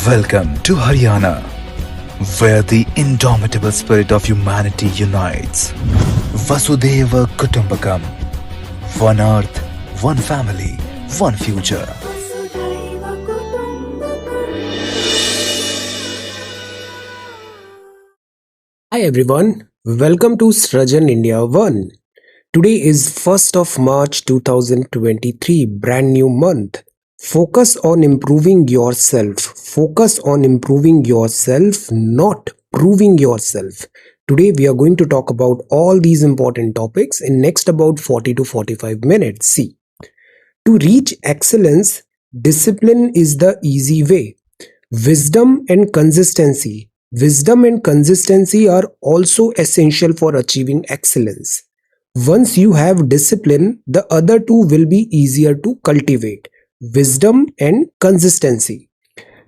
Welcome to Haryana, where the indomitable spirit of humanity unites. Vasudhaiva Kutumbakam. One earth, one family, one future. Hi everyone, welcome to Srajan India 1. Today is 1st of March 2023, brand new month. Focus on improving yourself. Focus on improving yourself, not proving yourself. Today we are going to talk about all these important topics in next about 40 to 45 minutes. See, to reach excellence, discipline is the easy way. Wisdom and consistency. Wisdom and consistency are also essential for achieving excellence. Once you have discipline, the other two will be easier to cultivate. Wisdom and consistency.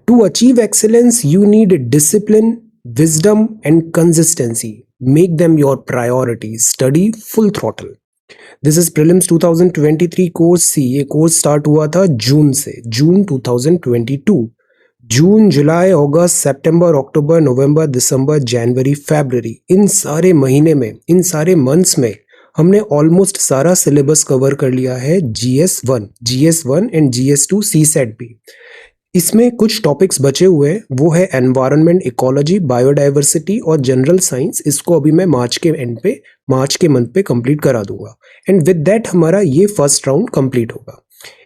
To achieve excellence, you need discipline, wisdom, and consistency. Make them your priorities. Study full throttle. This is prelims 2023 course C. ये course start हुआ था जून से, जून 2022. जून, जुलाई, अगस्त, सितंबर, अक्टूबर, नवंबर, दिसंबर, जनवरी, फरवरी, इन सारे महीने में, इन सारे months में हमने ऑलमोस्ट सारा सिलेबस कवर कर लिया है. GS1 एंड GS2 CSET भी. इसमें कुछ टॉपिक्स बचे हुए हैं, वो है एनवायरनमेंट, इकोलॉजी, बायोडाइवर्सिटी और जनरल साइंस. इसको अभी मैं मार्च के मंथ पे कंप्लीट करा दूंगा. एंड विद दैट हमारा ये फर्स्ट राउंड कंप्लीट होगा.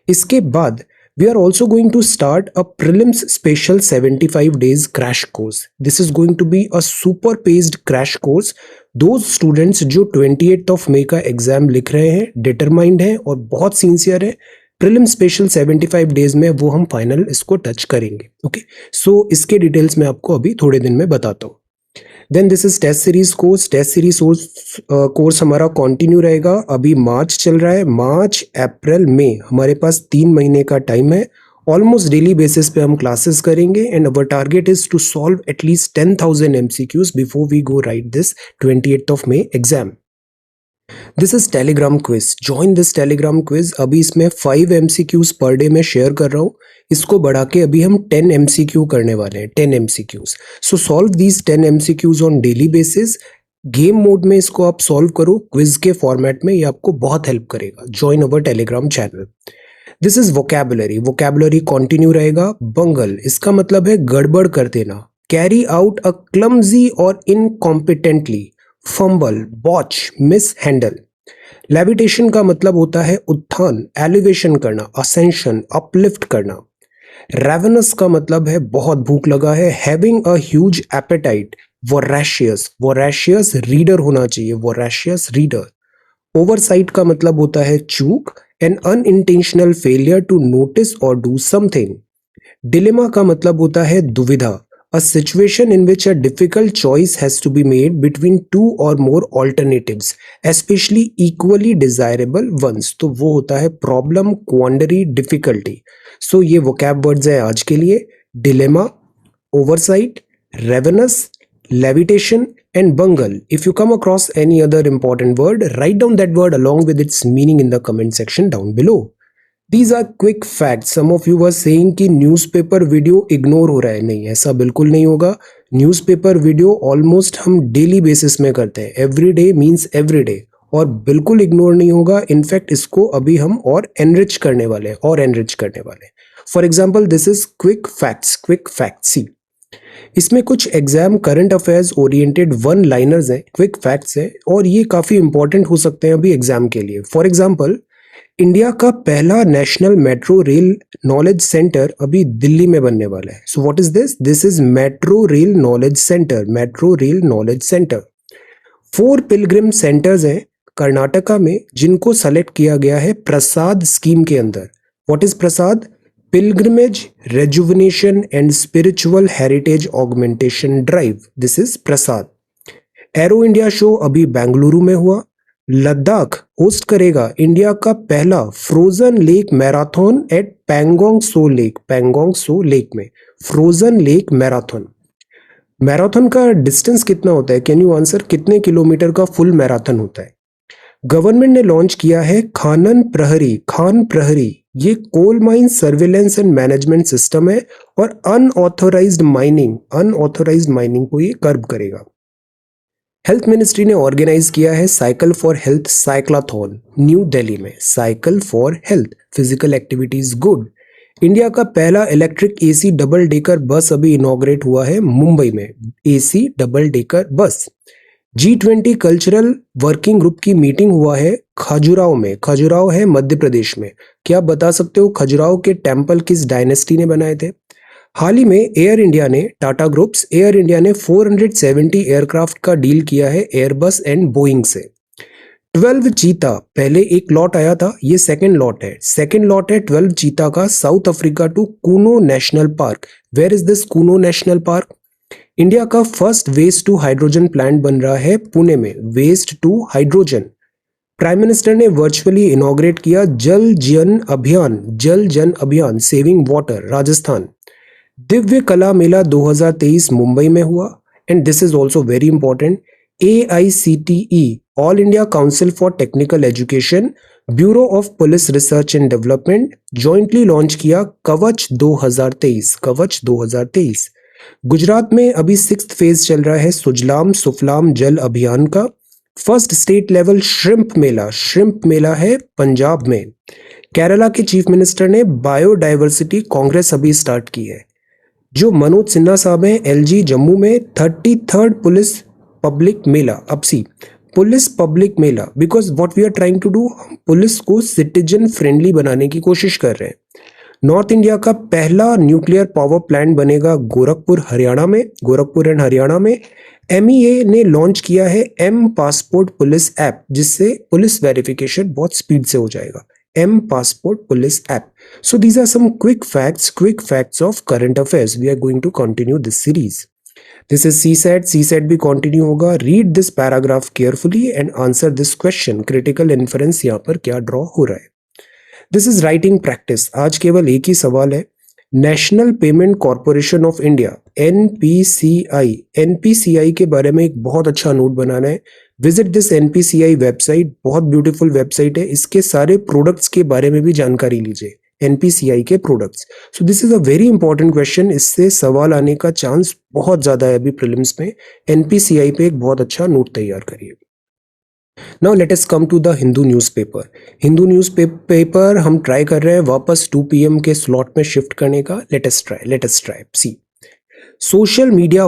इसके बाद we are also going to start a prelims special 75 days crash course. This is going to be a super paced crash course. Those students जो 28th of May का exam लिख रहे हैं, determined हैं और बहुत सिंसियर है, प्रीलिम स्पेशल 75 डेज में वो हम फाइनल इसको टच करेंगे. ओके, सो इसके डिटेल्स मैं आपको अभी थोड़े दिन में बताता हूँ. Then this is test series course. Test series course हमारा कंटिन्यू रहेगा. अभी मार्च चल रहा है. मार्च, अप्रैल, मई हमारे पास 3 महीने का टाइम है. ऑलमोस्ट डेली बेसिस पे हम क्लासेस करेंगे and our target is to solve at least 10,000 MCQs before we go right this 28th of May exam. This is Telegram quiz. Join this Telegram quiz. अभी इसमें 5 MCQs पर डे में share कर रहा हूँ. इसको बढ़ा के अभी हम 10 MCQ करने वाले हैं. 10 MCQs. So solve these 10 MCQs on daily basis. Game mode में इसको आप सॉल्व करो क्विज के फॉर्मेट में. ये आपको बहुत हेल्प करेगा. Join our Telegram channel. This is vocabulary. Vocabulary continue रहेगा. बंगल, इसका मतलब है गड़बड़ कर देना. कैरी आउट अ क्लमजी और incompetently. Fumble, botch, mishandle. Levitation का मतलब होता है उत्थान, एलिवेशन करना, असेंशन, अपलिफ्ट करना. रेवेनस का मतलब है बहुत भूख लगा है. Having a huge appetite. Voracious reader होना चाहिए. Voracious reader. ओवरसाइट का मतलब होता है चूक, an unintentional failure to notice और डू समथिंग. डिलेमा का मतलब होता है दुविधा. A situation in which a difficult choice has to be made between two or more alternatives, especially equally desirable ones. तो वो होता है problem, quandary, difficulty. So ये vocab words है आज के लिए. Dilemma, oversight, ravenous, levitation and bungle. If you come across any other important word, write down that word along with its meaning in the comment section down below. These are quick facts. Some of you were saying कि newspaper video ignore हो रहा है. नहीं, ऐसा बिल्कुल नहीं होगा. Newspaper video almost हम डेली बेसिस में करते हैं. Every day means every day, और बिल्कुल इग्नोर नहीं होगा. इनफैक्ट इसको अभी हम और एनरिच करने वाले हैं. For example, this is quick facts. See, इसमें कुछ exam current affairs oriented one liners हैं, क्विक फैक्ट्स हैं, और ये काफ़ी इंपॉर्टेंट हो सकते हैं अभी एग्जाम के लिए. फॉर एग्जाम्पल, इंडिया का पहला national metro rail knowledge centre अभी दिल्ली में बनने वाला है. So what is this? This is metro rail knowledge centre. 4 Pilgrim centres हैं कर्नाटका में जिनको सेलेक्ट किया गया है प्रसाद स्कीम के अंदर. What is Prasad? Pilgrimage, rejuvenation and spiritual heritage augmentation drive. This is Prasad. Arrow India show अभी बेंगलुरु में हुआ. लद्दाख होस्ट करेगा इंडिया का पहला frozen lake marathon at Pangong Tso lake में. फ्रोजन लेक मैराथन का डिस्टेंस कितना होता है? Can you answer? कितने किलोमीटर का फुल मैराथन होता है? गवर्नमेंट ने लॉन्च किया है खान प्रहरी। ये coal mine surveillance and management system है और अनऑथोराइज्ड माइनिंग को ये कर्ब करेगा। हेल्थ मिनिस्ट्री ने ऑर्गेनाइज किया है cycle for health cyclothon New Delhi में। Cycle for health, physical activities good. India का पहला electric AC double decker bus अभी इनॉग्रेट हुआ है मुंबई में, AC double decker bus. G20 cultural working group की मीटिंग हुआ है खजुराहो में। खजुराहो है मध्य प्रदेश में। क्या आप बता सकते हो खजुराहो के टेम्पल किस डायनेस्टी ने बनाए थे? हाल ही में एयर इंडिया ने 470 एयरक्राफ्ट का डील किया है एयरबस एंड बोइंग से। 12 चीता, पहले एक लॉट आया था, ये सेकंड लॉट है 12 चीता का South Africa to Kuno national park. Where is this Kuno national park? India का first waste to hydrogen plant बन रहा है पुणे में, waste to hydrogen. Prime minister ने वर्चुअली इनॉग्रेट किया जल जन अभियान सेविंग वाटर राजस्थान। दिव्य कला मेला 2023 मुंबई में हुआ। And this is also very important, AICTE all India council for technical education, bureau of police research and development jointly launch किया कवच 2023। गुजरात में अभी 6th फेज चल रहा है सुजलाम सुफलाम जल अभियान का। फर्स्ट स्टेट लेवल श्रिम्प मेला है पंजाब में। केरला के चीफ मिनिस्टर ने बायोडाइवर्सिटी कांग्रेस अभी स्टार्ट की है। जो मनोज सिन्हा साहब हैं LG जम्मू में 33rd police public mela, police public mela, because what we are trying to do, police को सिटीजन फ्रेंडली बनाने की कोशिश कर रहे हैं। नॉर्थ इंडिया का पहला न्यूक्लियर पावर प्लांट बनेगा गोरखपुर एंड हरियाणा में। MEA ने लॉन्च किया है M पासपोर्ट पुलिस ऐप, जिससे पुलिस वेरिफिकेशन बहुत स्पीड से हो जाएगा। M passport police app. So these are some quick facts of current affairs. We are going to continue this series. This is CSAT भी continue होगा। Read this paragraph carefully and answer this question. Critical inference यहाँ पर क्या draw हो रहा है? This is writing practice. आज केवल एक ही सवाल है। National payment corporation of India NPCI के बारे में एक बहुत अच्छा नोट बनाना है। विजिट दिस NPCI वेबसाइट, बहुत ब्यूटीफुल वेबसाइट है। इसके सारे प्रोडक्ट्स के बारे में भी जानकारी लीजिए, NPCI के products. So this is a very important question, इससे सवाल आने का चांस बहुत ज्यादा है अभी प्रीलिम्स में। NPCI पे एक बहुत अच्छा नोट तैयार करिए। Now let us come to the Hindu newspaper. Hindu newspaper हम ट्राई कर रहे हैं वापस 2 PM के स्लॉट में शिफ्ट करने का। Let us try see. Social media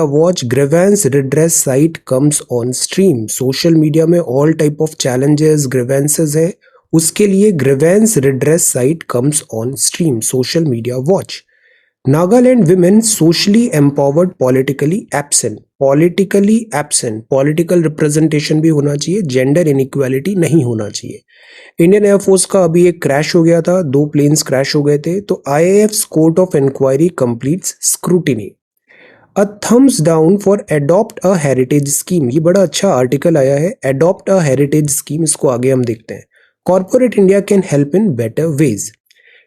watch grievance redress site comes on stream. Social media में all type of challenges grievances है, उसके लिए grievance redress site comes on stream. Social media watch. Nagaland women socially empowered politically absent. Political representation भी होना चाहिए, gender inequality नहीं होना चाहिए। इंडियन एयरफोर्स का अभी एक क्रैश हो गया था, 2 प्लेन्स क्रैश हो गए थे, तो IAF's court of inquiry completes scrutiny. A thumbs down for adopt a heritage scheme. ये बड़ा अच्छा आर्टिकल आया है, अडॉप्ट अ हेरिटेज स्कीम। इसको आगे हम देखते हैं। Corporate India can help in better ways.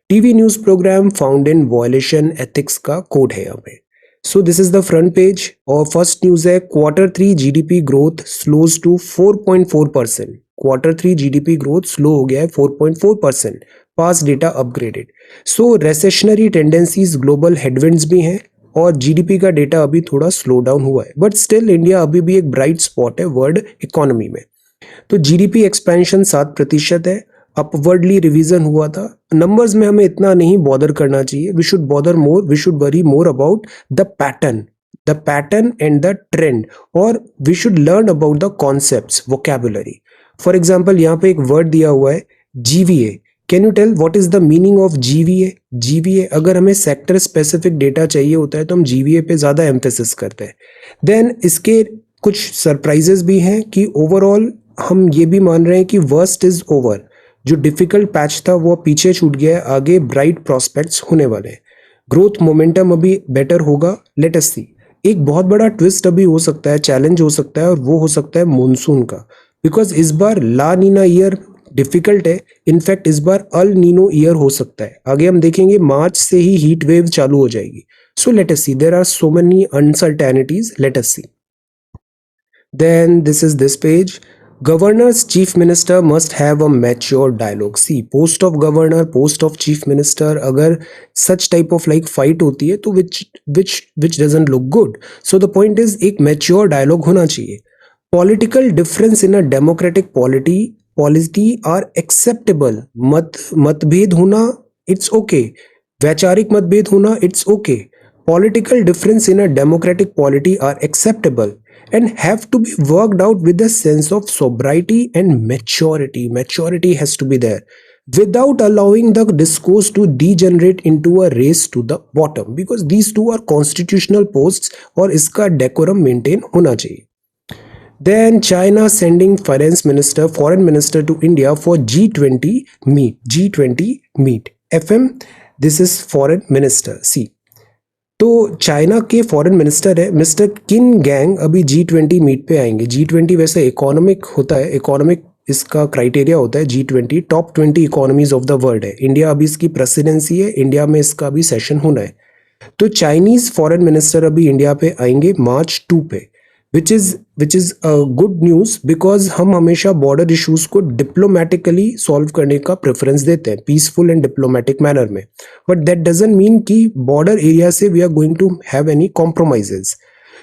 TV news programme found in violation ethics का कोड है यहाँ पे। So this is the front page और फर्स्ट न्यूज है Q3 GDP growth slows to 4.4%। Q3 GDP growth slow हो गया है 4.4%। Past data upgraded. So recessionary tendencies, global headwinds भी हैं और GDP का डेटा अभी थोड़ा स्लो डाउन हुआ है, बट स्टिल इंडिया अभी भी एक ब्राइट स्पॉट है वर्ल्ड इकोनॉमी में। तो GDP एक्सपेंशन 7% है, अपवर्डली रिवीजन हुआ था। नंबर्स में हमें इतना नहीं बॉदर करना चाहिए। We should worry more about the pattern and the trend, और we should learn about the concepts, vocabulary. For example यहाँ पे एक वर्ड दिया हुआ है GVA। Can you tell what is the meaning of GVA? अगर हमें सेक्टर स्पेसिफिक डेटा चाहिए होता है तो हम GVA पे ज्यादा एम्फेसिस करते हैं। देन इसके कुछ सरप्राइजेस भी हैं कि ओवरऑल हम ये भी मान रहे हैं कि वर्स्ट इज ओवर। जो डिफिकल्ट पैच था वो पीछे छूट गया है, आगे ब्राइट प्रोस्पेक्ट्स होने वाले हैं। ग्रोथ मोमेंटम अभी बेटर होगा। लेट अस सी। एक बहुत बड़ा ट्विस्ट अभी हो सकता है, चैलेंज हो सकता है, और वो हो सकता है मॉनसून का, बिकॉज इस बार ला नीना ईयर डिफिकल्ट है। इनफैक्ट इस बार अल नीनो ईयर हो सकता है। आगे हम देखेंगे मार्च से ही हीट वेव चालू हो जाएगी। So let us see, there are so many uncertainties. Let us see. Then this is this page. Governor's chief minister must have a mature dialogue. See, post of governor, post of chief minister, अगर such type of like fight होती है तो which doesn't look good. So the point is एक mature dialogue होना चाहिए. Political difference in a democratic polity are acceptable. मतभेद होना it's okay. वैचारिक मतभेद होना it's okay. Political difference in a democratic polity are acceptable and have to be worked out with a sense of sobriety and maturity. Maturity has to be there without allowing the discourse to degenerate into a race to the bottom, because these two are constitutional posts और इसका decorum maintain होना चाहिए. Then China sending foreign minister to India for G20 meet. G20 meet. FM, this is foreign minister. See, तो China के foreign minister है mister किन gang अभी G20 meet पे आएंगे. G20 वैसे इकोनॉमिक होता है, इकोनॉमिक इसका क्राइटेरिया होता है. G20 top 20 economies of the world है. इंडिया अभी इसकी प्रेसिडेंसी है, इंडिया में इसका अभी सेशन होना है. तो चाइनीज फॉरेन मिनिस्टर अभी इंडिया पे आएंगे March 2 पे, which is a good news because हम हमेशा बॉर्डर इश्यूज को डिप्लोमेटिकली सॉल्व करने का प्रेफरेंस देते हैं पीसफुल एंड डिप्लोमेटिक मैनर में. बट दैट डजंट मीन कि बॉर्डर एरिया से we are going to have any compromises.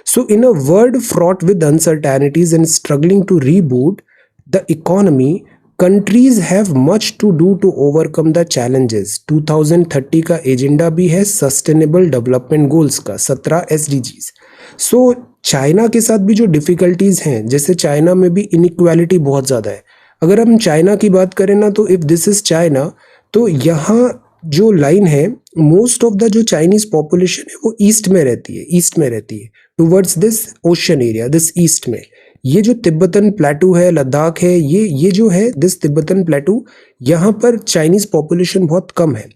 So in a world fraught with uncertainties and struggling to reboot the economy, countries have much to do to overcome the challenges. 2030 का agenda भी है sustainable development goals का, 17 SDGs. So China के साथ भी जो difficulties हैं, जैसे चाइना में भी इनइक्वालिटी बहुत ज़्यादा है. अगर हम चाइना की बात करें ना, तो इफ़ दिस इज़ चाइना, तो यहाँ जो लाइन है, मोस्ट ऑफ द जो चाइनीज पॉपुलेशन है वो ईस्ट में रहती है towards this ocean area, this east में. ये जो तिब्बतन प्लेटू है, लद्दाख है, ये जो है दिस तिब्बतन प्लेटू, यहाँ पर चाइनीज पॉपुलेशन बहुत कम है.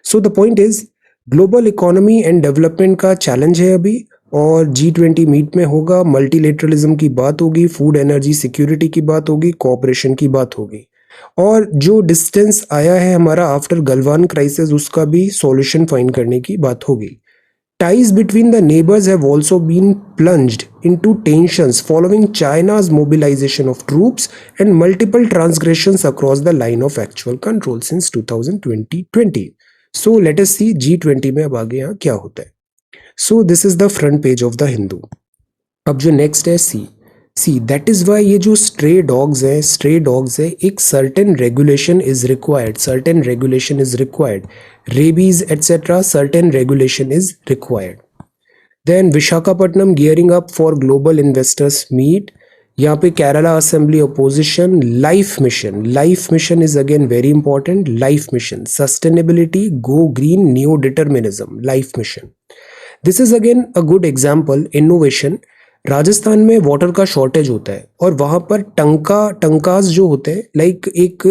सो the point is global economy and development का चैलेंज है अभी, और G20 मीट में होगा. मल्टीलेटरलिज्म की बात होगी, फूड एनर्जी सिक्योरिटी की बात होगी, कोऑपरेशन की बात होगी, और जो डिस्टेंस आया है हमारा आफ्टर गलवान क्राइसिस, उसका भी सॉल्यूशन फाइंड करने की बात होगी. Ties between the neighbors have also been plunged into tensions following China's mobilization of troops and multiple transgressions across the line of actual control since 2020. So let us see G20 में अब आगे यहाँ क्या होता है. So this is the front page of the Hindu. अब जो next है see that is why ये जो stray dogs है, एक certain regulation is required. Rabies etc. certain regulation is required. Then Visakhapatnam gearing up for global investors meet. यहाँ पे Kerala Assembly opposition. Life mission is again very important. Life mission, sustainability, go green, new determinism. Life mission. This is again a good example. Innovation. Rajasthan में water का shortage होता है और वहाँ पर टंकास जो होते हैं, लाइक एक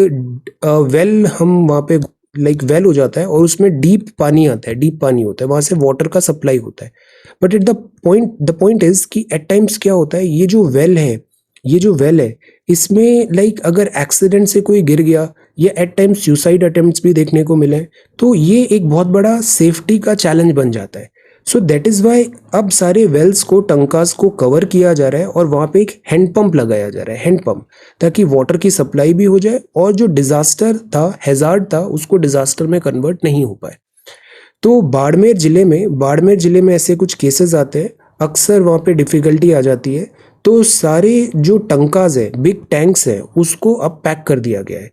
वेल हम वहाँ पे लाइक वेल हो जाता है और उसमें डीप पानी आता है, डीप पानी होता है, वहाँ से वाटर का सप्लाई होता है. But at the point is कि एट टाइम्स क्या होता है, ये जो वेल है इसमें लाइक अगर एक्सीडेंट से कोई गिर गया या एट टाइम्स सुसाइड अटेम्प्ट्स भी देखने को मिले, तो ये एक बहुत बड़ा सेफ्टी का चैलेंज बन जाता है. सो दैट इज वाई अब सारे वेल्स को, टंकास को कवर किया जा रहा है और वहाँ पे एक हैंडपंप लगाया जा रहा है, हैंडपंप, ताकि वाटर की सप्लाई भी हो जाए और जो डिजास्टर था, हैजार्ड था, उसको डिजास्टर में कन्वर्ट नहीं हो पाए. तो बाड़मेर जिले में ऐसे कुछ केसेस आते हैं, अक्सर वहाँ पे डिफिकल्टी आ जाती है. तो सारे जो टंकास है, बिग टैंक्स है, उसको अब पैक कर दिया गया है.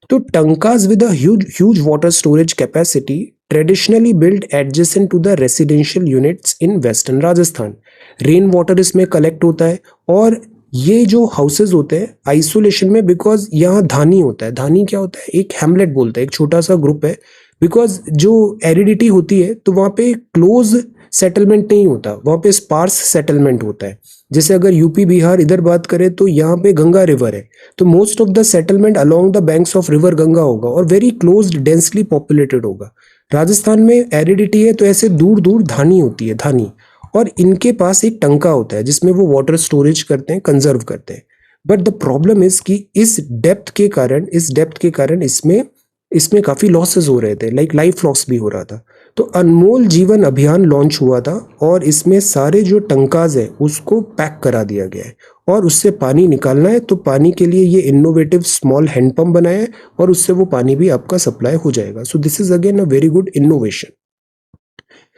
तो tankas with a huge water storage capacity traditionally build adjacent to the residential units in western Rajasthan. Rain water इसमें कलेक्ट होता है और ये जो हाउसेज होते हैं आइसोलेशन में, बिकॉज यहाँ धानी होता है. धानी क्या होता है, एक हैमलेट बोलता है, एक छोटा सा ग्रुप है. बिकॉज जो एरिडिटी होती है तो वहाँ पे क्लोज सेटलमेंट नहीं होता, वहाँ पे स्पार्स सेटलमेंट होता है. जैसे अगर यूपी बिहार इधर बात करें तो यहाँ पे गंगा रिवर है, तो most of the settlement along the banks of river Ganga होगा और वेरी क्लोज्ड डेंसली पॉपुलेटेड होगा. राजस्थान में एरिडिटी है तो ऐसे दूर दूर धानी होती है, धानी, और इनके पास एक टंका होता है जिसमें वो वाटर स्टोरेज करते हैं, कंजर्व करते हैं. बट द प्रॉब्लम इज कि इस डेप्थ के कारण इसमें काफी लॉसेस हो रहे थे, लाइक लाइफ लॉस भी हो रहा था. तो अनमोल जीवन अभियान लॉन्च हुआ था और इसमें सारे जो टंकाज है उसको पैक करा दिया गया है और उससे पानी निकालना है। तो पानी के लिए ये इनोवेटिव स्मॉल हैंडपंप बनाया है और उससे वो पानी भी आपका सप्लाई हो जाएगा। सो this is again a very good innovation.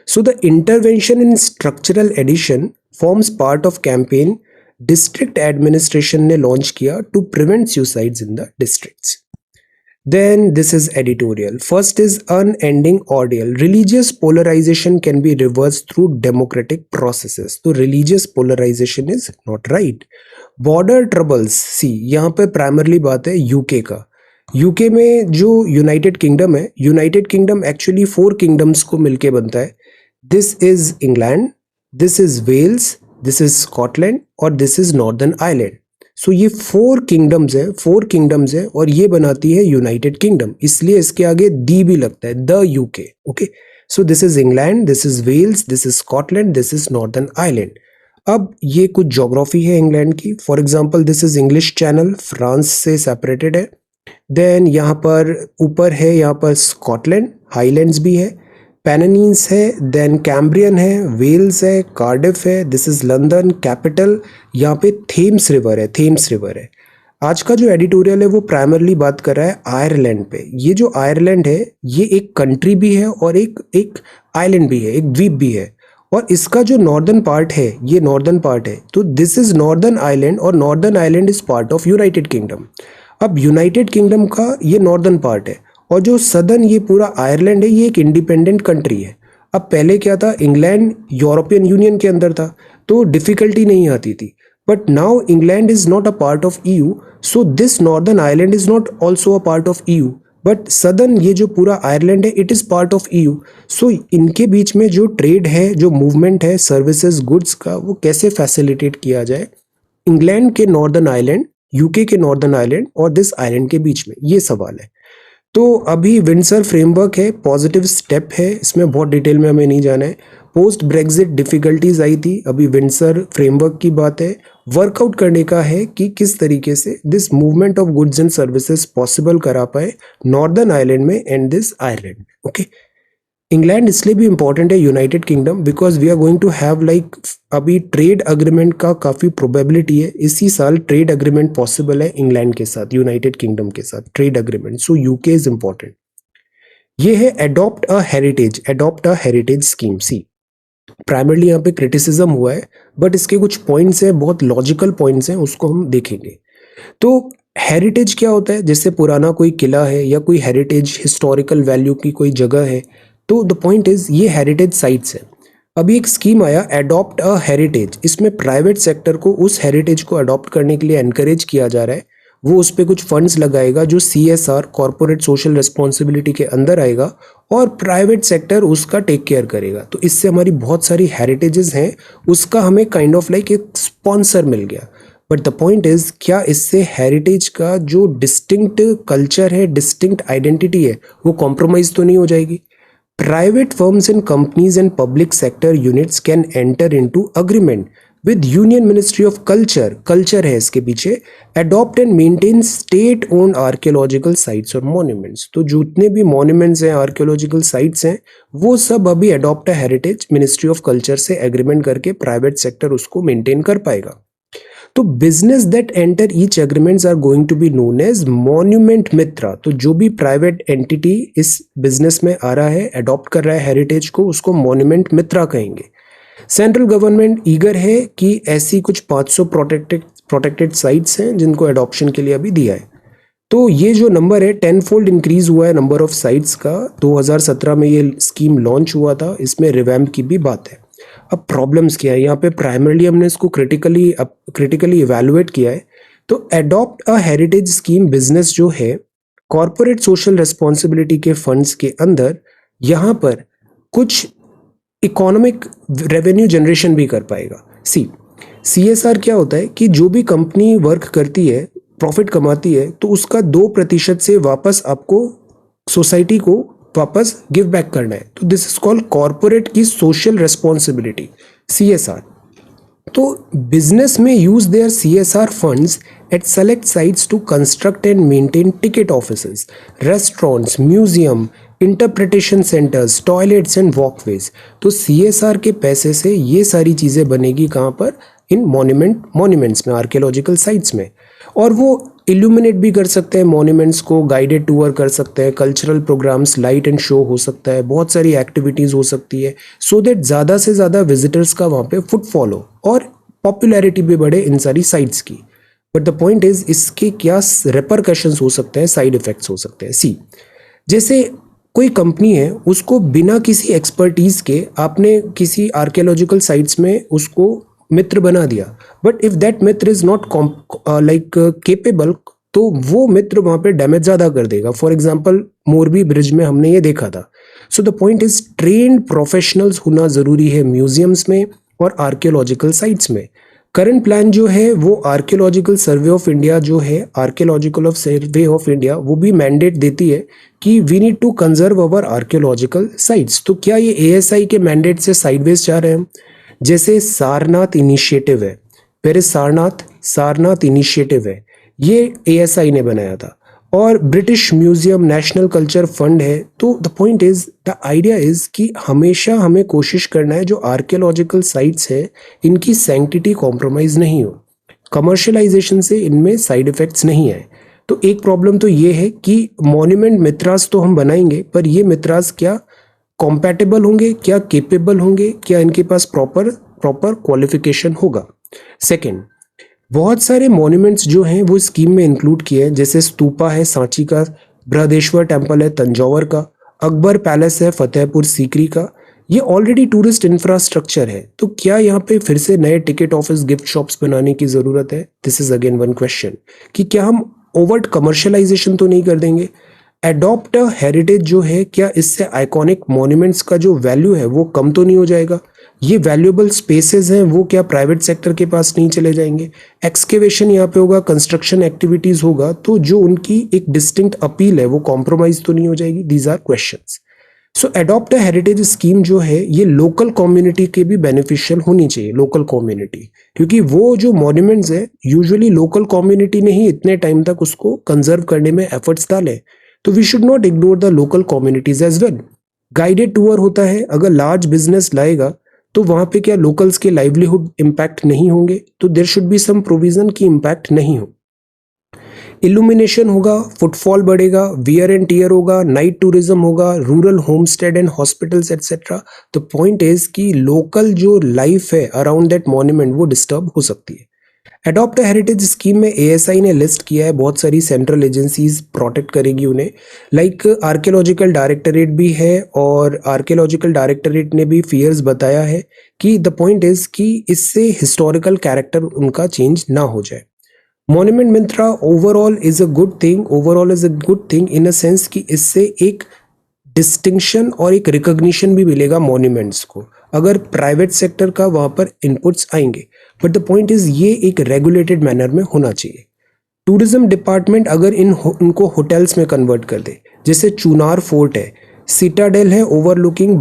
So the intervention in structural addition forms part of campaign district administration ने launch किया to prevent suicides in the districts. Then this is editorial. First is unending ordeal. Religious polarization can be reversed through democratic processes. तो religious polarization is not right. Border troubles. See, यहाँ पे primarily बात है UK का। UK में जो United Kingdom है, United Kingdom actually 4 kingdoms को मिलके बनता है। This is England, this is Wales, this is Scotland और this is Northern Ireland. So ये 4 किंगडम्स है और ये बनाती है यूनाइटेड किंगडम, इसलिए इसके आगे डी भी लगता है, the UK. Okay, so this is England, this is Wales, this is Scotland, this is Northern Ireland. अब ये कुछ ज्योग्राफी है इंग्लैंड की। For example this is English Channel, France से सेपरेटेड है। देन यहाँ पर ऊपर है, यहाँ पर स्कॉटलैंड, हाईलैंड्स भी है, पेनिनीज है, देन कैम्ब्रियन है, वेल्स है, कार्डिफ है, दिस इज लंदन कैपिटल। यहाँ पे थेम्स रिवर है। आज का जो एडिटोरियल है वो प्राइमरली बात कर रहा है आयरलैंड पे। ये जो आयरलैंड है ये एक कंट्री भी है और एक आइलैंड भी है, एक द्वीप भी है। और इसका जो नॉर्दर्न पार्ट है ये नॉर्दर्न पार्ट है, तो दिस इज नॉर्दर्न आइलैंड और northern island is part of United kingdom. अब यूनाइटेड किंगडम का ये नॉर्दर्न पार्ट है और जो सदर्न ये पूरा आयरलैंड है ये एक इंडिपेंडेंट कंट्री है। अब पहले क्या था, इंग्लैंड यूरोपियन यूनियन के अंदर था तो डिफिकल्टी नहीं आती थी, but now England is not a part of EU, so this Northern Ireland is not also a part of EU, but southern ये जो पूरा आयरलैंड है it is part of EU. So इनके बीच में जो ट्रेड है, जो मूवमेंट है सर्विसेज गुड्स का, वो कैसे फैसिलिटेट किया जाए इंग्लैंड के नॉर्दर्न आइलैंड, यूके के नॉर्दर्न आइलैंड और दिस आइलैंड के बीच में, ये सवाल है। तो अभी विंडसर फ्रेमवर्क है, पॉजिटिव स्टेप है, इसमें बहुत डिटेल में हमें नहीं जाना है। पोस्ट ब्रेग्जिट डिफिकल्टीज आई थी, अभी विंडसर फ्रेमवर्क की बात है, वर्कआउट करने का है कि किस तरीके से this movement of goods and services possible करा पाए नॉर्दर्न आइलैंड में and this Ireland. Okay, England इसलिए भी इंपॉर्टेंट है United Kingdom because we are going to have like अभी ट्रेड अग्रीमेंट का काफ़ी प्रोबेबिलिटी है, इसी साल ट्रेड अग्रीमेंट पॉसिबल है इंग्लैंड के साथ, यूनाइटेड किंगडम के साथ trade agreement. So UK is important. ये है adopt a heritage scheme. See, primarily यहाँ पे क्रिटिसिज्म हुआ है बट इसके कुछ पॉइंट्स हैं, बहुत लॉजिकल पॉइंट्स हैं, उसको हम देखेंगे। तो हेरिटेज क्या होता है, जैसे पुराना कोई किला है या कोई हेरिटेज हिस्टोरिकल वैल्यू की कोई जगह है, तो द पॉइंट इज ये हेरिटेज साइट्स है। अभी एक स्कीम आया अडॉप्ट अ हेरिटेज, इसमें प्राइवेट सेक्टर को उस हेरिटेज को अडॉप्ट करने के लिए एनकरेज किया जा रहा है। वो उस पर कुछ फंड्स लगाएगा जो CSR कॉर्पोरेट सोशल रिस्पॉन्सिबिलिटी के अंदर आएगा और प्राइवेट सेक्टर उसका टेक केयर करेगा। तो इससे हमारी बहुत सारी हेरिटेजेस हैं, उसका हमें काइंड ऑफ लाइक एक स्पॉन्सर मिल गया। बट द पॉइंट इज क्या इससे हेरिटेज का जो डिस्टिंक्ट कल्चर है, डिस्टिंक्ट आइडेंटिटी है, वो कॉम्प्रोमाइज तो नहीं हो जाएगी? Private firms and companies and public sector units can enter into agreement with Union Ministry of Culture है इसके पीछे, adopt and maintain state owned archaeological sites और monuments। तो जितने भी monuments हैं, archaeological sites हैं, वो सब अभी adopt a heritage Ministry of Culture से agreement करके private sector उसको maintain कर पाएगा। तो business that enter each agreements are going to be known as monument Mitra. तो जो भी प्राइवेट एंटिटी इस बिजनेस में आ रहा है, अडॉप्ट कर रहा है हेरिटेज को, उसको मॉन्यूमेंट मित्रा कहेंगे। सेंट्रल गवर्नमेंट ईगर है कि ऐसी कुछ 500 प्रोटेक्टेड साइट्स हैं जिनको अडॉप्शन के लिए अभी दिया है। तो ये जो नंबर है 10 फोल्ड इंक्रीज हुआ है नंबर ऑफ साइट्स का। 2017 में ये स्कीम लॉन्च हुआ था, इसमें रिवैम्प की भी बात है। अब प्रॉब्लम्स क्या है यहाँ पे, प्राइमरली हमने इसको क्रिटिकली इवैल्यूएट किया है। तो adopt a heritage scheme business जो है कॉर्पोरेट सोशल रिस्पॉन्सिबिलिटी के फंड्स के अंदर यहाँ पर कुछ इकोनॉमिक रेवेन्यू जनरेशन भी कर पाएगा। CSR क्या होता है कि जो भी कंपनी वर्क करती है, प्रॉफिट कमाती है, तो उसका 2% से वापस आपको सोसाइटी को वापस गिव बैक करना है। तो दिस इज कॉल्ड कॉर्पोरेट की सोशल रिस्पॉन्सिबिलिटी, CSR। तो बिजनेस में use their CSR funds at select sites to construct and maintain ticket offices, restaurants, museum, interpretation centres, toilets and walkways. तो CSR के पैसे से ये सारी चीज़ें बनेगी कहाँ पर? इन मॉन्यूमेंट्स में, आर्कियोलॉजिकल साइट्स में। और वो इल्यूमिनेट भी कर सकते हैं मॉन्यूमेंट्स को, गाइडेड टूर कर सकते हैं, cultural programmes, light and show हो सकता है, बहुत सारी एक्टिविटीज़ हो सकती है, सो दैट ज़्यादा से ज़्यादा विजिटर्स का वहाँ पे फुटफॉल हो और पॉपुलैरिटी भी बढ़े इन सारी साइट्स की। बट द पॉइंट इज, इसके क्या रेपरकशंस हो सकते हैं, साइड इफेक्ट्स हो सकते हैं। सी, जैसे कोई कंपनी है, उसको बिना किसी एक्सपर्टीज के आपने किसी आर्कियोलॉजिकल साइट्स में उसको मित्र बना दिया, but if that Mitra is not like capable, तो वो मित्र वहाँ पे डैमेज ज़्यादा कर देगा। फॉर एग्जाम्पल, मोरबी ब्रिज में हमने ये देखा था। So the point is, trained professionals होना ज़रूरी है म्यूजियम्स में और आर्कियोलॉजिकल साइट्स में। करंट प्लान जो है वो आर्कियोलॉजिकल सर्वे ऑफ इंडिया जो है, आर्कियोलॉजिकल सर्वे ऑफ इंडिया, वो भी मैंडेट देती है कि we need to conserve our archaeological sites. तो क्या ये ASI के मैंडेट से साइडवेज जा रहे हैं? जैसे सारनाथ इनिशिएटिव है, वेयर सारनाथ इनिशिएटिव है, ये ASI ने बनाया था, और British museum, national culture fund है। तो the point is, the idea is कि हमेशा हमें कोशिश करना है जो आर्कियोलॉजिकल साइट्स है इनकी सैंक्टिटी कॉम्प्रोमाइज नहीं हो, कमर्शलाइजेशन से इनमें साइड इफेक्ट्स नहीं है। तो एक प्रॉब्लम तो ये है कि मॉन्यूमेंट मित्रास तो हम बनाएंगे, पर ये मित्रास क्या कॉम्पैटिबल होंगे, क्या केपेबल होंगे, क्या इनके पास प्रॉपर क्वालिफिकेशन होगा। सेकेंड, बहुत सारे मॉन्यूमेंट्स जो हैं वो स्कीम में इंक्लूड किए हैं, जैसे स्तूपा है सांची का, बृहदेश्वर टेम्पल है तंजौर का, अकबर पैलेस है फतेहपुर सीकरी का। ये ऑलरेडी टूरिस्ट इंफ्रास्ट्रक्चर है, तो क्या यहाँ पे फिर से नए टिकट ऑफिस, गिफ्ट शॉप्स बनाने की ज़रूरत है? This is again one question कि क्या हम ओवर्ट कमर्शलाइजेशन तो नहीं कर देंगे? एडॉप्ट अ हेरिटेज जो है, क्या इससे आइकॉनिक मॉन्यूमेंट्स का जो वैल्यू है वो कम तो नहीं हो जाएगा? ये वैल्यूएबल स्पेसेस हैं, वो क्या प्राइवेट सेक्टर के पास नहीं चले जाएंगे? एक्सकेवेशन यहाँ पे होगा, कंस्ट्रक्शन एक्टिविटीज होगा, तो जो उनकी एक डिस्टिंक्ट अपील है वो कॉम्प्रोमाइज तो नहीं हो जाएगी? These are questions. So adopt a heritage scheme जो है ये लोकल कम्युनिटी के भी बेनिफिशियल होनी चाहिए, लोकल कम्युनिटी, क्योंकि वो जो मॉन्यूमेंट्स है यूजुअली लोकल कम्युनिटी ने ही इतने टाइम तक उसको कंजर्व करने में एफर्ट्स डाले, तो we should not ignore the local communities as well. Guided tour होता है, अगर लार्ज बिजनेस लाएगा तो वहां पे क्या लोकल्स के लाइवलीहुड इम्पैक्ट नहीं होंगे? तो there should be some provision की इम्पैक्ट नहीं हो। इल्यूमिनेशन होगा, फुटफॉल बढ़ेगा, वियर एंड टीयर होगा, नाइट टूरिज्म होगा, rural homestead and hospitals etcetera. The point is कि लोकल जो लाइफ है अराउंड दैट मॉन्यूमेंट वो डिस्टर्ब हो सकती है। एडॉप्ट हेरिटेज स्कीम में ASI ने लिस्ट किया है, बहुत सारी सेंट्रल एजेंसीज प्रोटेक्ट करेगी उन्हें, लाइक आर्कियोलॉजिकल डायरेक्टरेट भी है, और आर्कियोलॉजिकल डायरेक्टरेट ने भी फियर्स बताया है कि द पॉइंट इज कि इससे हिस्टोरिकल कैरेक्टर उनका चेंज ना हो जाए। Monument Mitra overall is a good thing in a sense कि इससे एक डिस्टिंक्शन और एक रिकॉग्निशन भी मिलेगा मॉन्यूमेंट्स को, अगर प्राइवेट सेक्टर का वहां पर इनपुट्स आएंगे। बट द पॉइंट इज, ये एक रेगुलेटेड मैनर में होना चाहिए। टूरिज्म डिपार्टमेंट अगर इनको होटल्स में कन्वर्ट कर दे, जैसे चुनार फोर्ट है, सिटाडेल है ओवरलुकिंग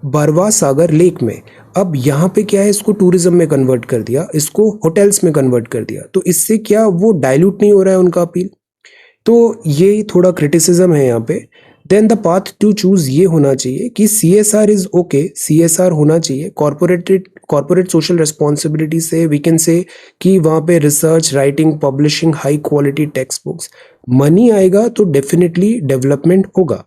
बारवा सागर लेक में, अब यहाँ पे क्या है, इसको टूरिज्म में कन्वर्ट कर दिया, इसको होटल्स में कन्वर्ट कर दिया, तो इससे क्या वो डाइल्यूट नहीं हो रहा है उनका अपील? तो ये थोड़ा क्रिटिसिज्म है यहाँ पे। Then the path to choose ये होना चाहिए कि CSR इज ओके, CSR होना चाहिए, कॉर्पोरेट सोशल रिस्पॉन्सिबिलिटी से वी कैन से कि वहाँ पे research, writing, publishing, high quality text books, money आएगा तो डेफिनेटली डेवलपमेंट होगा।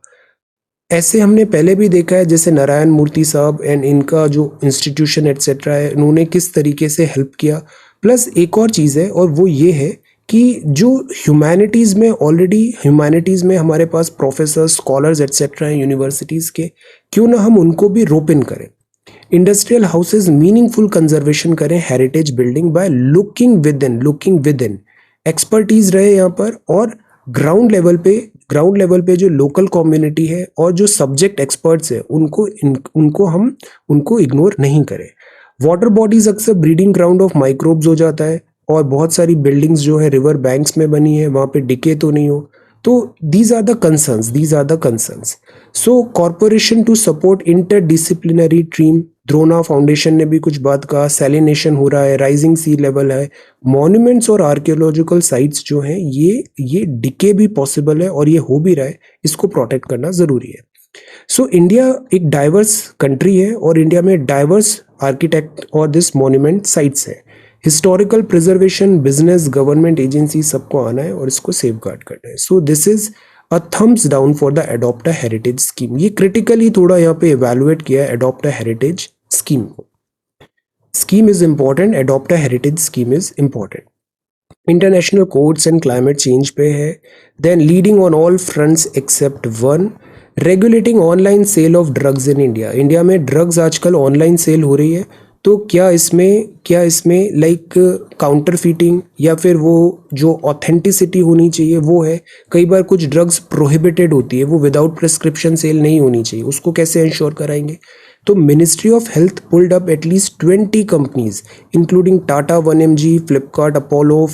ऐसे हमने पहले भी देखा है, जैसे नारायण मूर्ति साहब एंड इनका जो इंस्टीट्यूशन एटसेट्रा है, उन्होंने किस तरीके से हेल्प किया। प्लस एक और चीज़ है, और वो ये है कि जो ह्यूमैनिटीज़ में हमारे पास प्रोफेसर, स्कॉलर्स एटसेट्रा हैं यूनिवर्सिटीज़ के, क्यों ना हम उनको भी रोप इन करें। इंडस्ट्रियल हाउसेज मीनिंगफुल कंजर्वेशन करें heritage building by looking with in expertise रहे यहाँ पर, और ग्राउंड लेवल पे जो लोकल कम्युनिटी है और जो सब्जेक्ट एक्सपर्ट्स है उनको इग्नोर नहीं करें। वाटर बॉडीज अक्सर ब्रीडिंग ग्राउंड ऑफ माइक्रोब्स हो जाता है, और बहुत सारी बिल्डिंग्स जो है रिवर बैंक्स में बनी है, वहाँ पे डिके तो नहीं हो। तो these are the concerns. So corporation to support interdisciplinary team, Drona foundation ने भी कुछ बात कहा, सैलिनेशन हो रहा है, राइजिंग सी लेवल है, मॉन्यूमेंट्स और आर्कियोलॉजिकल साइट्स जो हैं ये डिके भी पॉसिबल है और ये हो भी रहा है, इसको प्रोटेक्ट करना जरूरी है। सो इंडिया एक डाइवर्स कंट्री है और इंडिया में डाइवर्स आर्किटेक्ट और दिस मॉन्यूमेंट साइट्स है। Historical preservation, business, government agency सबको आना है और इसको सेफ गार्ड करना है। सो this is a thumbs down for the adopt a heritage scheme. ये क्रिटिकली थोड़ा यहाँ पे इवेलुएट किया है अडॉप्ट अ हेरिटेज स्कीम को। Scheme is important, adopt a heritage scheme is important. International codes and climate change पे है। Then leading on all fronts except one, regulating online sale of drugs in India. India में drugs आजकल online sale हो रही है, तो क्या इसमें लाइक काउंटरफीटिंग या फिर वो जो ऑथेंटिसिटी होनी चाहिए वो है। कई बार कुछ ड्रग्स प्रोहिबिटेड होती है, वो विदाउट प्रिस्क्रिप्शन सेल नहीं होनी चाहिए, उसको कैसे इंश्योर कराएंगे। तो ministry of health pulled up at least 20 companies including Tata, 1mg, Flipkart, Apollo,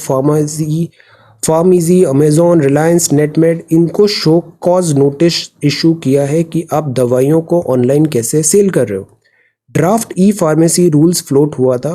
PharmEasy, Amazon, Reliance, Netmed, इनको शो कॉज नोटिस इशू किया है कि आप दवाइयों को ऑनलाइन कैसे सेल कर रहे हो। Draft e pharmacy rules float हुआ था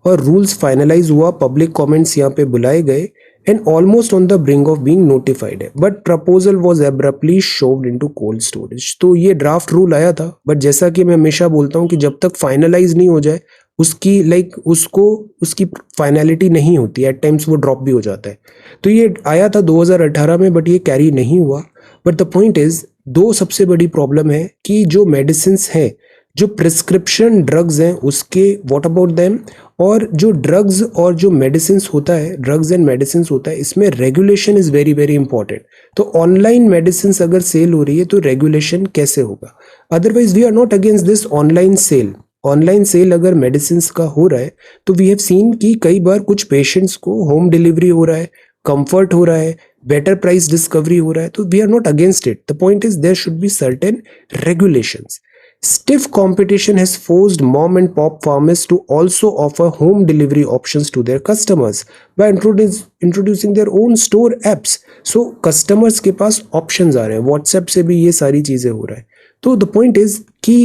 और रूल्स फाइनलाइज हुआ, पब्लिक कमेंट्स यहाँ पे बुलाए गए and almost on the brink of being notified है, but proposal was abruptly shoved into cold storage. तो ये ड्राफ्ट रूल आया था, बट जैसा कि मैं हमेशा बोलता हूँ कि जब तक फाइनलाइज नहीं हो जाए उसकी फाइनलिटी नहीं होती, एट टाइम्स वो ड्रॉप भी हो जाता है। तो ये आया था 2018 में, बट ये कैरी नहीं हुआ। बट द पॉइंट इज, दो सबसे बड़ी प्रॉब्लम है कि जो मेडिसिन है, जो प्रिस्क्रिप्शन ड्रग्स हैं उसके व्हाट अबाउट देम, और जो ड्रग्स और जो मेडिसिन होता है, ड्रग्स एंड मेडिसिन होता है, इसमें regulation is very very important. तो ऑनलाइन मेडिसिन अगर सेल हो रही है तो रेगुलेशन कैसे होगा। Otherwise we are not against this online sale. Online sale अगर मेडिसिन का हो रहा है तो वी हैव सीन कि कई बार कुछ पेशेंट्स को होम डिलीवरी हो रहा है, कंफर्ट हो रहा है, बेटर प्राइस डिस्कवरी हो रहा है, तो we are not against it. The point is there should be certain regulations. Stiff competition has forced mom and pop farmers to also offer home delivery options to their customers by introducing their own store apps. So customers के पास options आ रहे हैं, WhatsApp से भी ये सारी चीज़ें हो रहा है। तो the point is कि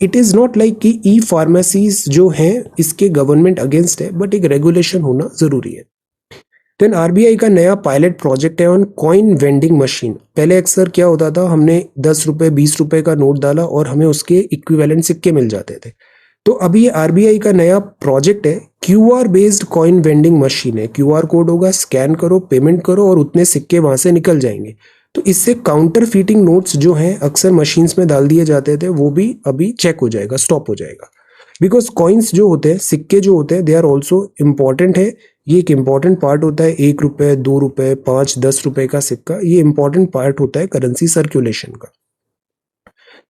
it is not like कि e-pharmacies जो हैं इसके गवर्नमेंट अगेंस्ट है, बट एक रेगुलेशन होना ज़रूरी है। देन आरबीआई का नया पायलट प्रोजेक्ट है ऑन कॉइन वेंडिंग मशीन। पहले अक्सर क्या होता था, हमने 10 रुपए 20 रुपए का नोट डाला और हमें उसके इक्विवेलेंट सिक्के मिल जाते थे। तो अभी ये आरबीआई का नया प्रोजेक्ट है, QR based coin vending machine है। क्यूआर कोड होगा, स्कैन करो, पेमेंट करो और उतने सिक्के वहां से निकल जाएंगे। तो इससे काउंटर फीटिंग नोट्स जो हैं अक्सर मशीन्स में डाल दिए जाते थे, वो भी अभी चेक हो जाएगा, स्टॉप हो जाएगा। बिकॉज कॉइन्स जो होते हैं, सिक्के जो होते हैं, दे आर ऑल्सो इम्पॉर्टेंट है। ये एक इम्पॉर्टेंट पार्ट होता है, 1 रुपए 2 रुपए 5 10 रुपए का सिक्का, ये इम्पॉर्टेंट पार्ट होता है करेंसी सर्कुलेशन का।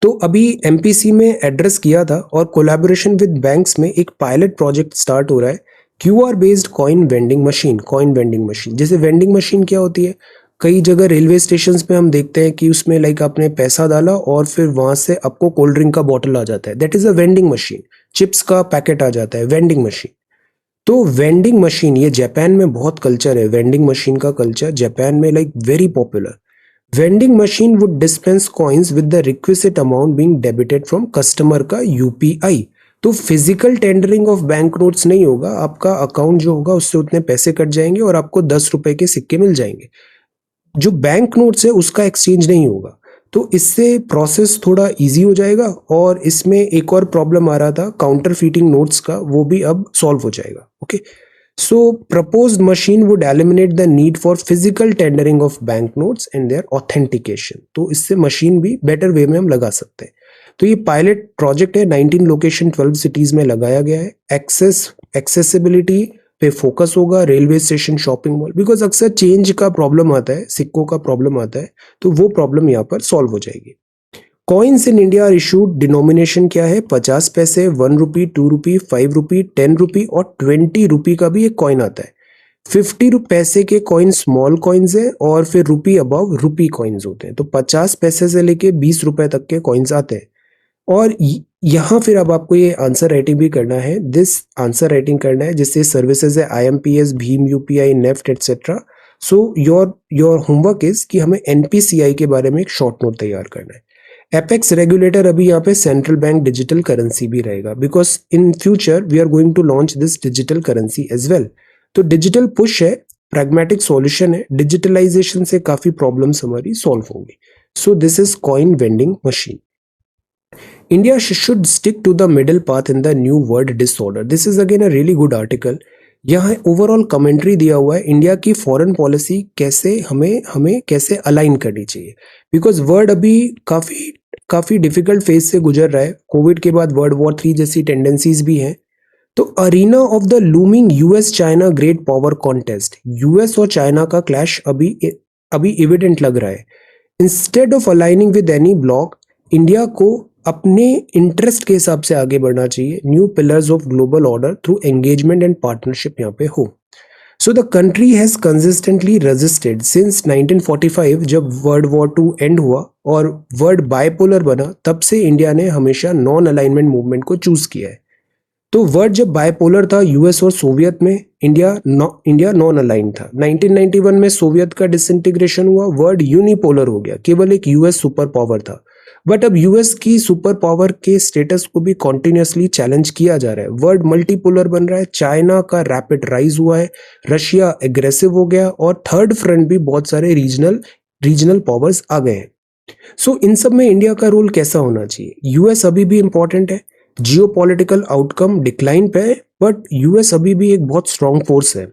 तो अभी एमपीसी में एड्रेस किया था और कोलैबोरेशन विद बैंक्स में एक पायलट प्रोजेक्ट स्टार्ट हो रहा है, QR based coin vending machine. जैसे वेंडिंग मशीन क्या होती है, कई जगह रेलवे स्टेशन पे हम देखते हैं कि उसमें लाइक आपने पैसा डाला और फिर वहां से आपको कोल्ड ड्रिंक का बॉटल आ जाता है, that is a vending machine. Chips का पैकेट आ जाता है, वेंडिंग मशीन। तो वेंडिंग मशीन, ये जापान में बहुत कल्चर है, वेंडिंग मशीन का कल्चर जापान में like very popular. Vending machine would dispense coins with the requisite amount being debited from customer का यूपीआई। तो physical tendering of bank notes नहीं होगा, आपका अकाउंट जो होगा उससे उतने पैसे कट जाएंगे और आपको 10 रुपए के सिक्के मिल जाएंगे। जो बैंक नोट्स है उसका एक्सचेंज नहीं होगा, तो इससे प्रोसेस थोड़ा इजी हो जाएगा। और इसमें एक और प्रॉब्लम आ रहा था काउंटर फीटिंग नोट्स का, वो भी अब सॉल्व हो जाएगा। Okay, so proposed machine would eliminate the need for physical tendering of bank notes and their authentication. तो इससे मशीन भी बेटर वे में हम लगा सकते हैं। तो ये पायलट प्रोजेक्ट है, 19 लोकेशन 12 सिटीज में लगाया गया है। एक्सेसिबिलिटी पे फोकस होगा, railway station, shopping mall, because अक्सर चेंज का प्रॉब्लम आता है, सिक्कों का प्रॉब्लम आता है, तो वो प्रॉब्लम यहाँ पर सॉल्व हो जाएगी। Coins in India are issued, denomination क्या है, 50 पैसे, 1 रुपी, 2 रुपी, 5 रुपी, 10 रुपी और 20 रुपी का भी एक कॉइन आता है। 50 पैसे के कॉइन स्मॉल कॉइन्स है और फिर रुपी अबव रुपी कॉइन्स होते हैं। तो 50 पैसे से लेके 20 रुपए तक के कॉइन्स आते हैं। और यहाँ फिर अब आपको ये आंसर राइटिंग भी करना है, जिससे सर्विसेज है IMPS, Bhim UPI, NEFT etcetera. So your homework is कि हमें एनपीसीआई के बारे में एक शॉर्ट नोट तैयार करना है. एपेक्स रेगुलेटर अभी यहाँ पे सेंट्रल बैंक डिजिटल करेंसी भी रहेगा, because in future we are going to launch this digital currency as well. तो डिजिटल पुश है, प्रैग्मेटिक सॉल्यूशन है, डिजिटलाइजेशन से काफी प्रॉब्लम्स हमारी सॉल्व होंगी. So this is coin vending machine. India should stick to the middle path in the new world disorder. This is again a really good article. यहाँ overall commentary दिया हुआ है India की foreign policy कैसे हमें कैसे align करनी चाहिए, बिकॉज वर्ल्ड अभी काफी डिफिकल्ट फेज से गुजर रहा है. कोविड के बाद वर्ल्ड वॉर 3 जैसी टेंडेंसीज भी हैं. तो arena of the looming US China great power contest, US और चाइना का क्लैश अभी एविडेंट लग रहा है. Instead of aligning with any bloc, India को अपने इंटरेस्ट के हिसाब से आगे बढ़ना चाहिए. New pillars of global order through engagement and partnership यहाँ पे हो. So the country has consistently resisted since 1945, जब वर्ल्ड वॉर 2 एंड हुआ और वर्ल्ड बायपोलर बना, तब से इंडिया ने हमेशा नॉन अलाइनमेंट मूवमेंट को चूज किया है. तो वर्ल्ड जब बायपोलर था यूएस और सोवियत में, इंडिया नॉन अलाइन था. 1991 में सोवियत का डिसइंटीग्रेशन हुआ, वर्ल्ड यूनिपोलर हो गया, केवल एक यूएस सुपर पावर था. बट अब यूएस की सुपर पावर के स्टेटस को भी कॉन्टिन्यूसली चैलेंज किया जा रहा है. वर्ल्ड मल्टीपोलर बन रहा है, चाइना का रैपिड राइज हुआ है, रशिया एग्रेसिव हो गया और थर्ड फ्रंट भी बहुत सारे रीजनल पावर्स आ गए हैं. सो इन सब में इंडिया का रोल कैसा होना चाहिए? यूएस अभी भी इंपॉर्टेंट है, जियोपॉलिटिकल आउटकम डिक्लाइन पे है, बट यूएस अभी भी एक बहुत स्ट्रॉन्ग फोर्स है.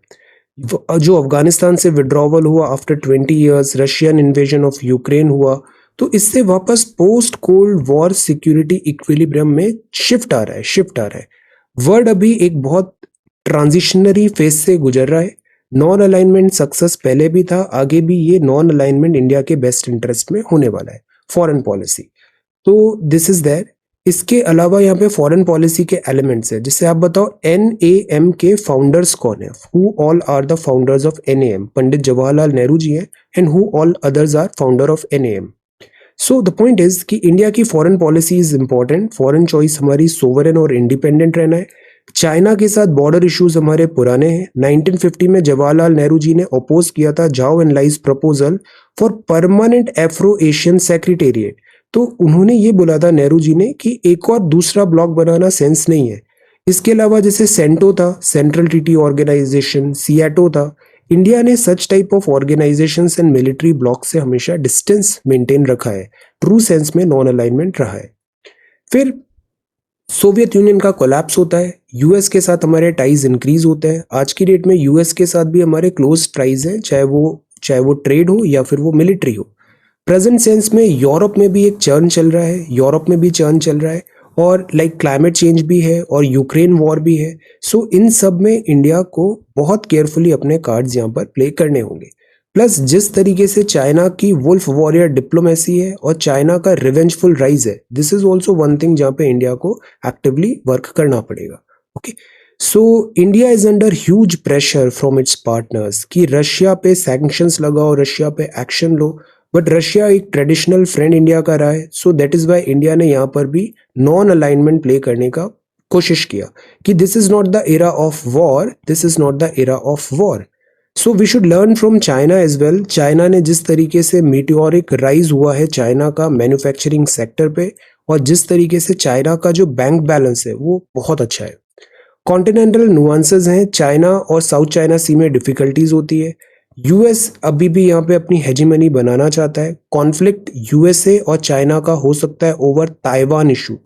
जो अफगानिस्तान से विड्रॉवल हुआ after 20 years, Russian invasion of Ukraine हुआ, तो इससे वापस post cold war security equilibrium में शिफ्ट आ रहा है. वर्ल्ड अभी एक बहुत ट्रांजिशनरी फेज से गुजर रहा है. नॉन अलाइनमेंट सक्सेस पहले भी था, आगे भी ये नॉन अलाइनमेंट इंडिया के बेस्ट इंटरेस्ट में होने वाला है. फॉरेन पॉलिसी, तो दिस इज देयर. इसके अलावा यहाँ पे फॉरेन पॉलिसी के एलिमेंट्स है, जिससे आप बताओ NAM के फाउंडर्स कौन है? Who all are the founders of NAM? Pandit Jawaharlal Nehru ji हैं, and who all others are founder of NAM. So the point is कि इंडिया की foreign policy is important. Foreign choice हमारी सोवरेन और इंडिपेंडेंट रहना है. चाइना के साथ बॉर्डर इश्यूज हमारे पुराने हैं. 1950 में जवाहरलाल नेहरू जी ने अपोज किया था जाओ and lies proposal for permanent Afro Asian secretariat. तो उन्होंने ये बोला था नेहरू जी ने कि एक और दूसरा ब्लॉक बनाना सेंस नहीं है. इसके अलावा जैसे सेंटो था, सेंट्रल ट्रीटी ऑर्गेनाइजेशन, सियाटो था, इंडिया ने such type of organisations and military block से हमेशा डिस्टेंस मेंटेन रखा है. ट्रू सेंस में नॉन अलाइनमेंट रहा है. फिर सोवियत यूनियन का कोलैप्स होता है, यूएस के साथ हमारे टाइज इंक्रीज होते हैं. आज की डेट में यूएस के साथ भी हमारे क्लोज टाइज हैं, चाहे वो ट्रेड हो या फिर वो मिलिट्री हो. प्रेजेंट सेंस में यूरोप में भी एक चर्न चल रहा है, और लाइक क्लाइमेट चेंज भी है और यूक्रेन वॉर भी है. सो इन सब में इंडिया को बहुत केयरफुली अपने कार्ड्स यहाँ पर प्ले करने होंगे. प्लस जिस तरीके से चाइना की वुल्फ वॉरियर डिप्लोमेसी है और चाइना का रिवेंजफुल राइज है, this is also one thing जहाँ पे इंडिया को एक्टिवली वर्क करना पड़ेगा. Okay, so India is under huge pressure from its partners कि रशिया पे सैंक्शंस लगाओ, रशिया पे एक्शन लो. बट रशिया एक ट्रेडिशनल फ्रेंड इंडिया का रहा है. So that is why India ने यहाँ पर भी नॉन अलाइनमेंट प्ले करने का कोशिश किया कि this is not the era of war. So we should learn from China as well. China ने जिस तरीके से मीटियोरिक राइज हुआ है चाइना का मैन्युफैक्चरिंग सेक्टर पे, और जिस तरीके से चाइना का जो बैंक बैलेंस है वो बहुत अच्छा है. कॉन्टिनेंटल नुआंसेस हैं, चाइना और साउथ चाइना सी में डिफिकल्टीज होती है. यूएस अभी भी यहाँ पे अपनी हेजीमनी बनाना चाहता है. कॉन्फ्लिक्ट यूएसए और चाइना का हो सकता है over Taiwan issue.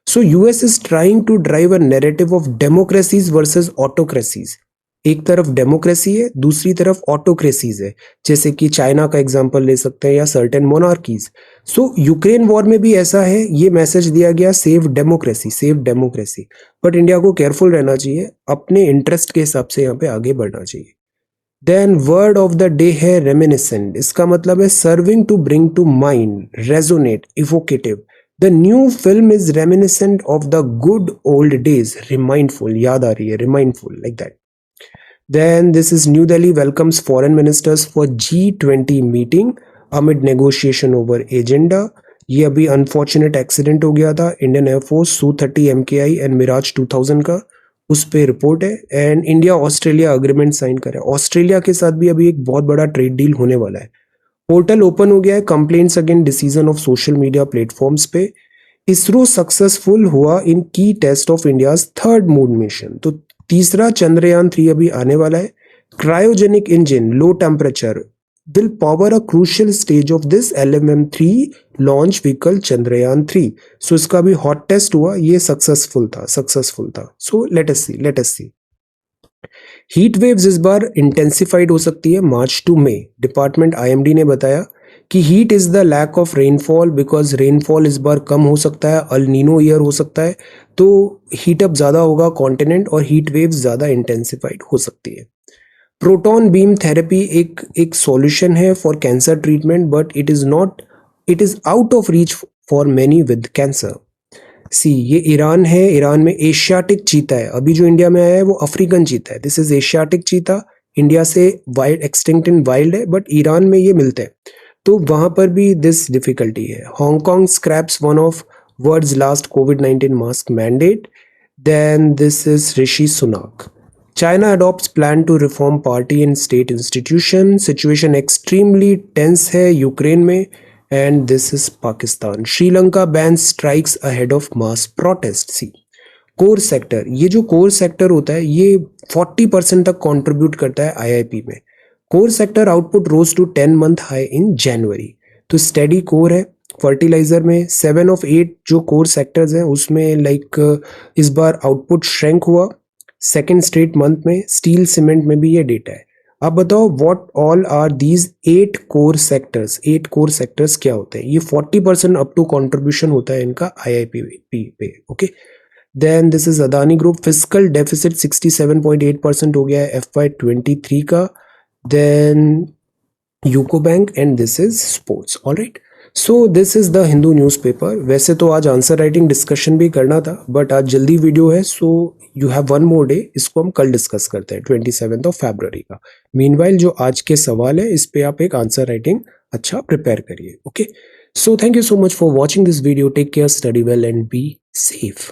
So US is trying to drive a narrative of democracies versus autocracies. एक तरफ डेमोक्रेसी है, दूसरी तरफ ऑटोक्रेसीज है, जैसे कि चाइना का एग्जांपल ले सकते हैं या सर्टेन मोनार्कीज. सो यूक्रेन वॉर में भी ऐसा है, ये मैसेज दिया गया सेव डेमोक्रेसी. बट इंडिया को केयरफुल रहना चाहिए, अपने इंटरेस्ट के हिसाब से यहाँ पे आगे बढ़ना चाहिए. Then word of the day है रेमिनिसेंट. इसका मतलब है serving to bring to mind, resonate, evocative. The new film is reminiscent of the good old days. Remindful, याद आ रही है, remindful, like that. Then this is New Delhi welcomes foreign ministers for G20 meeting amid negotiation over agenda. ये अभी unfortunate accident हो गया था Indian air force Su-30 MKI and Mirage 2000 का. उस पे रिपोर्ट है। And India Australia agreement sign करा है, ऑस्ट्रेलिया के साथ भी अभी एक बहुत बड़ा ट्रेड डील होने वाला है। पोर्टल ओपन हो गया है complaints against decision of social media platforms पे। इसरो सक्सेसफुल हुआ in key test of India's third moon mission, तो तीसरा चंद्रयान 3 अभी आने वाला है। Cryogenic engine low temperature will power a crucial stage of this LMM-3 launch vehicle Chandrayaan 3. So इसका भी hot test हुआ, ये successful था. So let us see. Heat waves इस बार इंटेंसिफाइड हो सकती है March to May. Department IMD ने बताया कि heat is the lack of rainfall, because rainfall इस बार कम हो सकता है, अल नीनो ईयर हो सकता है, तो हीट अप ज़्यादा होगा कॉन्टिनेंट और हीट वेव्स ज़्यादा इंटेंसिफाइड हो सकती है। प्रोटॉन बीम थेरेपी एक सॉल्यूशन है for cancer treatment, but it is out of reach for many with cancer. See, ये ईरान है, ईरान में एशियाटिक चीता है, अभी जो इंडिया में आया है वो अफ्रीकन चीता है। This is Asiatic cheetah, India से वाइल्ड एक्सटिंक्ट इन वाइल्ड है, बट ईरान में ये मिलते हैं, तो वहां पर भी दिस डिफिकल्टी है। Hong Kong scraps one of world's last कोविड-19 mask mandate. Then this is Rishi Sunak. China adopts plan to reform party and state institution. Situation extremely tense है यूक्रेन में। And this is Pakistan. Sri Lanka bans strikes ahead of mass protest. See, core sector, ये जो core sector होता है ये 40% तक contribute करता है IIP में। Core sector output rose to 10 month high in January, तो स्टेडी कोर है। फर्टिलाइजर में 7 of 8 जो कोर सेक्टर्स हैं उसमें इस बार आउटपुट श्रिंक हुआ सेकेंड स्ट्रेट मंथ में। स्टील सीमेंट में भी ये डेटा है। अब बताओ what all are these 8 core sectors. 8 core sectors क्या होते हैं? ये 40% अप टू कंट्रीब्यूशन होता है इनका IIP पे। Okay, then this is Adani group. Fiscal deficit 67.8% हो गया है FY23 का। Then UCO bank and this is sports. Alright, so this is the Hindu newspaper. वैसे तो आज आंसर राइटिंग डिस्कशन भी करना था, बट आज जल्दी वीडियो है, so you have one more day. इसको हम कल डिस्कस करते हैं 27 फरवरी का। मीनवाइल जो आज के सवाल है इस पे आप एक आंसर राइटिंग अच्छा प्रिपेयर करिए। Okay, so thank you so much for watching this video. Take care, study well and be safe.